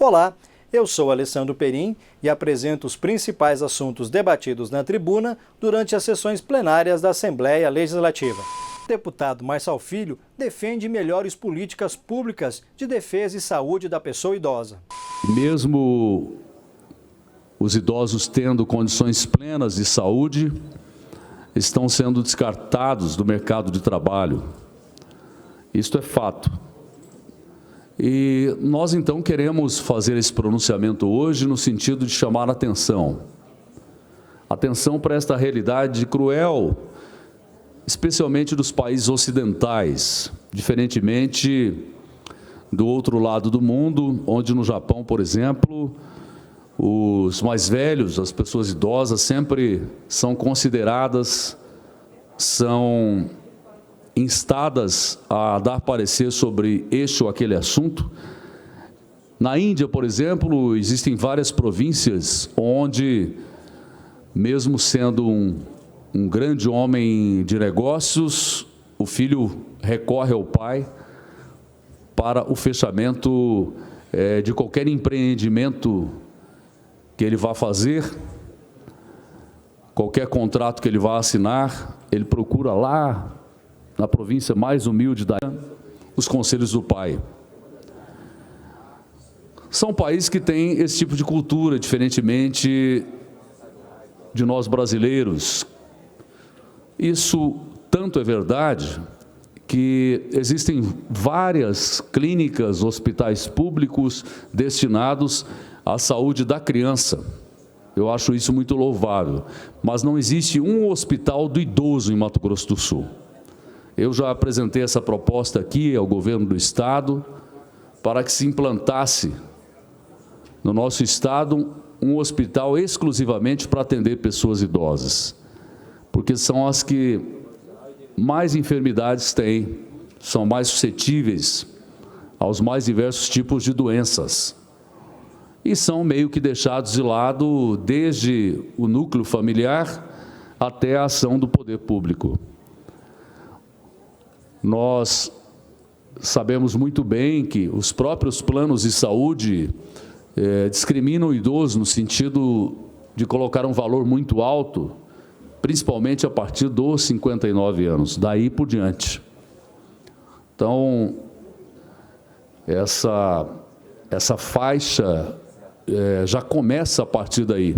Olá, eu sou Alessandro Perim e apresento os principais assuntos debatidos na tribuna durante as sessões plenárias da Assembleia Legislativa. O deputado Marçal Filho defende melhores políticas públicas de defesa e saúde da pessoa idosa. Mesmo os idosos tendo condições plenas de saúde, estão sendo descartados do mercado de trabalho. Isto é fato. E nós, então, queremos fazer esse pronunciamento hoje no sentido de chamar a atenção. Atenção para esta realidade cruel, especialmente dos países ocidentais, diferentemente do outro lado do mundo, onde no Japão, por exemplo, os mais velhos, as pessoas idosas, sempre são consideradas, são instadas a dar parecer sobre este ou aquele assunto. Na Índia, por exemplo, existem várias províncias onde, mesmo sendo um grande homem de negócios, o filho recorre ao pai para o fechamento de qualquer empreendimento que ele vá fazer, qualquer contrato que ele vá assinar, ele procura lá, na província mais humilde da os conselhos do pai. São países que têm esse tipo de cultura, diferentemente de nós brasileiros. Isso tanto é verdade que existem várias clínicas, hospitais públicos destinados à saúde da criança. Eu acho isso muito louvável, mas não existe um hospital do idoso em Mato Grosso do Sul. Eu já apresentei essa proposta aqui ao governo do estado para que se implantasse no nosso estado um hospital exclusivamente para atender pessoas idosas, porque são as que mais enfermidades têm, são mais suscetíveis aos mais diversos tipos de doenças e são meio que deixados de lado desde o núcleo familiar até a ação do poder público. Nós sabemos muito bem que os próprios planos de saúde discriminam o idoso no sentido de colocar um valor muito alto, principalmente a partir dos 59 anos, daí por diante. Então, essa faixa já começa a partir daí.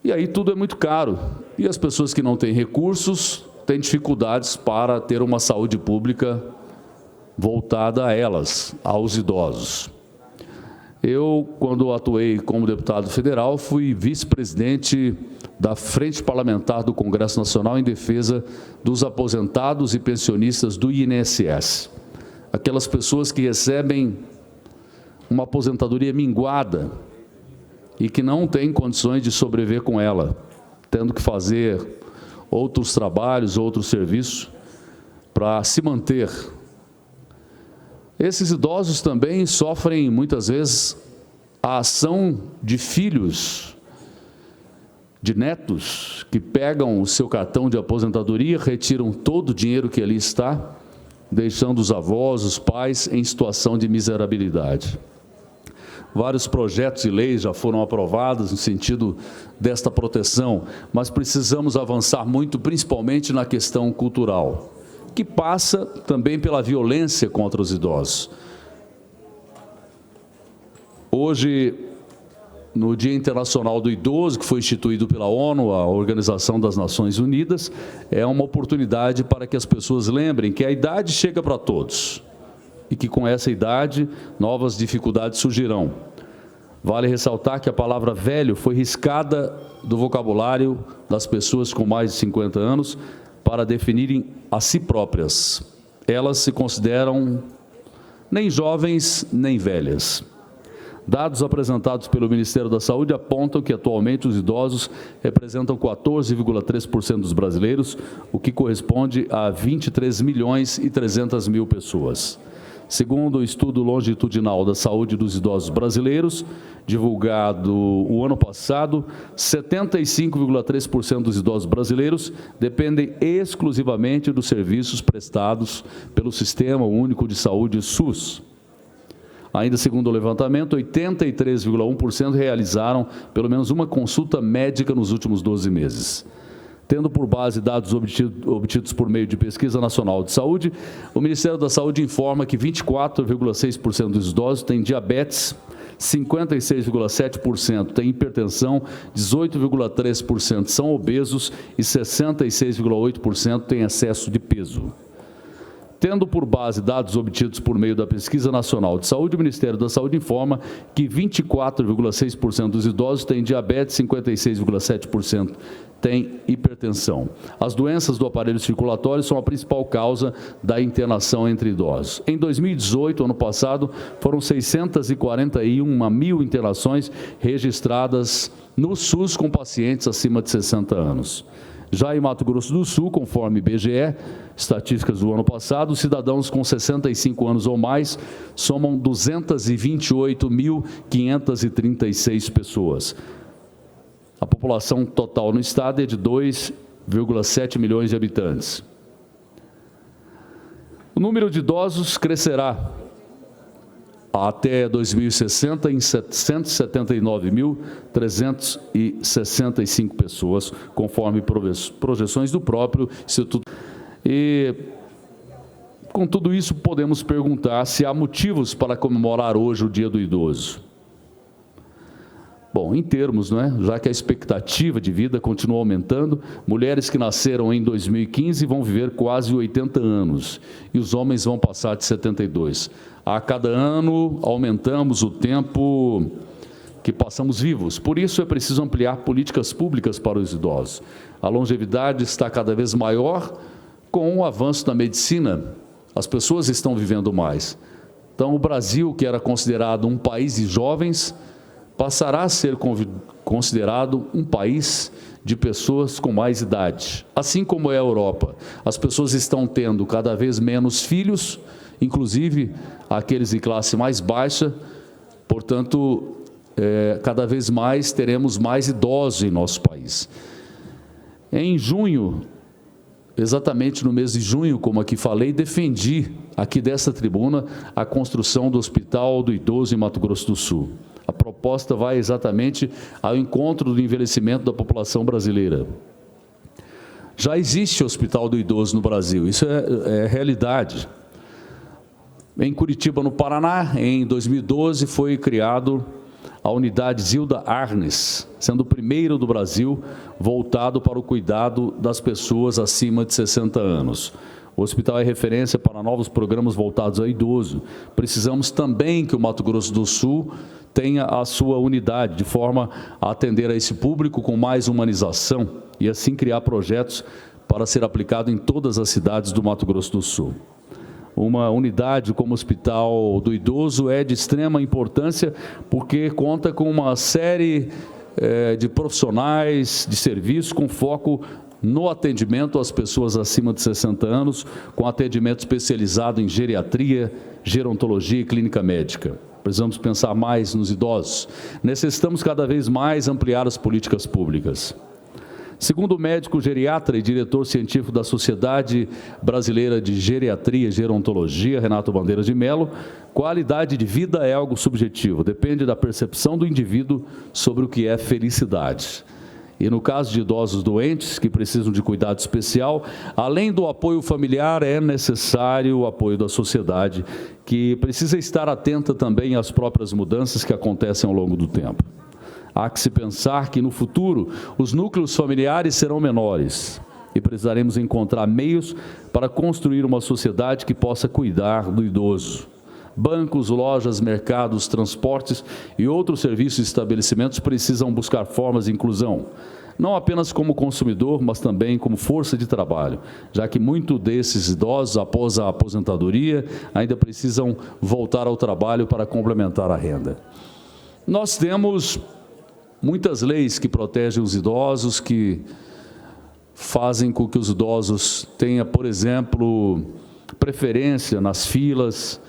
E aí tudo é muito caro. E as pessoas que não têm recursos têm dificuldades para ter uma saúde pública voltada a elas, aos idosos. Eu, quando atuei como deputado federal, fui vice-presidente da Frente Parlamentar do Congresso Nacional em defesa dos aposentados e pensionistas do INSS. Aquelas pessoas que recebem uma aposentadoria minguada e que não têm condições de sobreviver com ela, tendo que fazer outros trabalhos, outros serviços para se manter. Esses idosos também sofrem, muitas vezes, a ação de filhos, de netos, que pegam o seu cartão de aposentadoria, retiram todo o dinheiro que ali está, deixando os avós, os pais, em situação de miserabilidade. Vários projetos de lei já foram aprovados no sentido desta proteção, mas precisamos avançar muito, principalmente na questão cultural, que passa também pela violência contra os idosos. Hoje, no Dia Internacional do Idoso, que foi instituído pela ONU, a Organização das Nações Unidas, é uma oportunidade para que as pessoas lembrem que a idade chega para todos e que com essa idade novas dificuldades surgirão. Vale ressaltar que a palavra velho foi riscada do vocabulário das pessoas com mais de 50 anos para definirem a si próprias. Elas se consideram nem jovens nem velhas. Dados apresentados pelo Ministério da Saúde apontam que atualmente os idosos representam 14,3% dos brasileiros, o que corresponde a 23.300.000 pessoas. Segundo o estudo longitudinal da saúde dos idosos brasileiros, divulgado o ano passado, 75,3% dos idosos brasileiros dependem exclusivamente dos serviços prestados pelo Sistema Único de Saúde, SUS. Ainda segundo o levantamento, 83,1% realizaram pelo menos uma consulta médica nos últimos 12 meses. Tendo por base dados obtidos por meio de Pesquisa Nacional de Saúde, o Ministério da Saúde informa que 24,6% dos idosos têm diabetes, 56,7% têm hipertensão, 18,3% são obesos e 66,8% têm excesso de peso. Tendo por base dados obtidos por meio da Pesquisa Nacional de Saúde, o Ministério da Saúde informa que 24,6% dos idosos têm diabetes, 56,7% têm hipertensão. As doenças do aparelho circulatório são a principal causa da internação entre idosos. Em 2018, ano passado, foram 641 mil internações registradas no SUS com pacientes acima de 60 anos. Já em Mato Grosso do Sul, conforme IBGE, estatísticas do ano passado, os cidadãos com 65 anos ou mais somam 228.536 pessoas. A população total no estado é de 2,7 milhões de habitantes. O número de idosos crescerá até 2060 em 779.365 pessoas, conforme projeções do próprio Instituto. E, com tudo isso, podemos perguntar se há motivos para comemorar hoje o Dia do Idoso. Bom, em termos, já que a expectativa de vida continua aumentando, mulheres que nasceram em 2015 vão viver quase 80 anos e os homens vão passar de 72. A cada ano aumentamos o tempo que passamos vivos. Por isso é preciso ampliar políticas públicas para os idosos. A longevidade está cada vez maior com o avanço da medicina. As pessoas estão vivendo mais. Então, o Brasil, que era considerado um país de jovens, passará a ser considerado um país de pessoas com mais idade. Assim como é a Europa, as pessoas estão tendo cada vez menos filhos, inclusive aqueles de classe mais baixa, portanto, cada vez mais teremos mais idosos em nosso país. Em junho, exatamente no mês de junho, como aqui falei, defendi aqui dessa tribuna a construção do Hospital do Idoso em Mato Grosso do Sul. A proposta vai exatamente ao encontro do envelhecimento da população brasileira. Já existe Hospital do Idoso no Brasil, isso é realidade. Em Curitiba, no Paraná, em 2012, foi criado a unidade Zilda Arnes, sendo o primeiro do Brasil voltado para o cuidado das pessoas acima de 60 anos. O hospital é referência para novos programas voltados ao idoso. Precisamos também que o Mato Grosso do Sul tenha a sua unidade, de forma a atender a esse público com mais humanização e assim criar projetos para ser aplicado em todas as cidades do Mato Grosso do Sul. Uma unidade como o Hospital do Idoso é de extrema importância porque conta com uma série de profissionais de serviço com foco no atendimento às pessoas acima de 60 anos, com atendimento especializado em geriatria, gerontologia e clínica médica. Precisamos pensar mais nos idosos. Necessitamos cada vez mais ampliar as políticas públicas. Segundo o médico geriatra e diretor científico da Sociedade Brasileira de Geriatria e Gerontologia, Renato Bandeira de Mello, qualidade de vida é algo subjetivo, depende da percepção do indivíduo sobre o que é felicidade. E no caso de idosos doentes que precisam de cuidado especial, além do apoio familiar, é necessário o apoio da sociedade, que precisa estar atenta também às próprias mudanças que acontecem ao longo do tempo. Há que se pensar que, no futuro, os núcleos familiares serão menores e precisaremos encontrar meios para construir uma sociedade que possa cuidar do idoso. Bancos, lojas, mercados, transportes e outros serviços e estabelecimentos precisam buscar formas de inclusão, não apenas como consumidor, mas também como força de trabalho, já que muitos desses idosos, após a aposentadoria, ainda precisam voltar ao trabalho para complementar a renda. Nós temos muitas leis que protegem os idosos, que fazem com que os idosos tenham, por exemplo, preferência nas filas,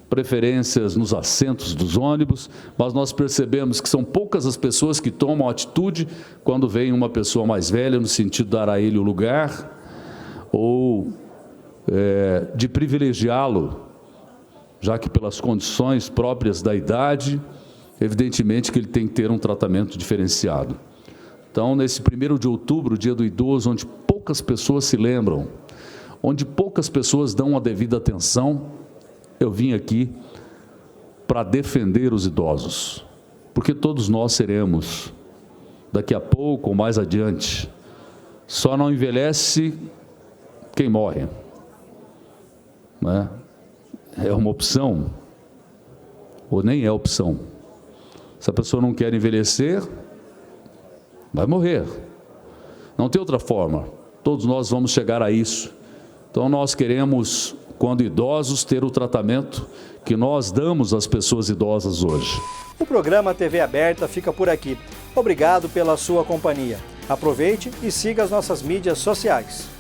preferências nos assentos dos ônibus, mas nós percebemos que são poucas as pessoas que tomam atitude quando vem uma pessoa mais velha, no sentido de dar a ele o lugar, ou de privilegiá-lo, já que pelas condições próprias da idade, evidentemente que ele tem que ter um tratamento diferenciado. Então, nesse 1º de outubro, dia do idoso, onde poucas pessoas se lembram, onde poucas pessoas dão a devida atenção, eu vim aqui para defender os idosos, porque todos nós seremos, daqui a pouco ou mais adiante. Só não envelhece quem morre, né? É uma opção, ou nem é opção. Se a pessoa não quer envelhecer, vai morrer. Não tem outra forma. Todos nós vamos chegar a isso. Então, nós queremos, quando idosos, ter o tratamento que nós damos às pessoas idosas hoje. O programa TV Aberta fica por aqui. Obrigado pela sua companhia. Aproveite e siga as nossas mídias sociais.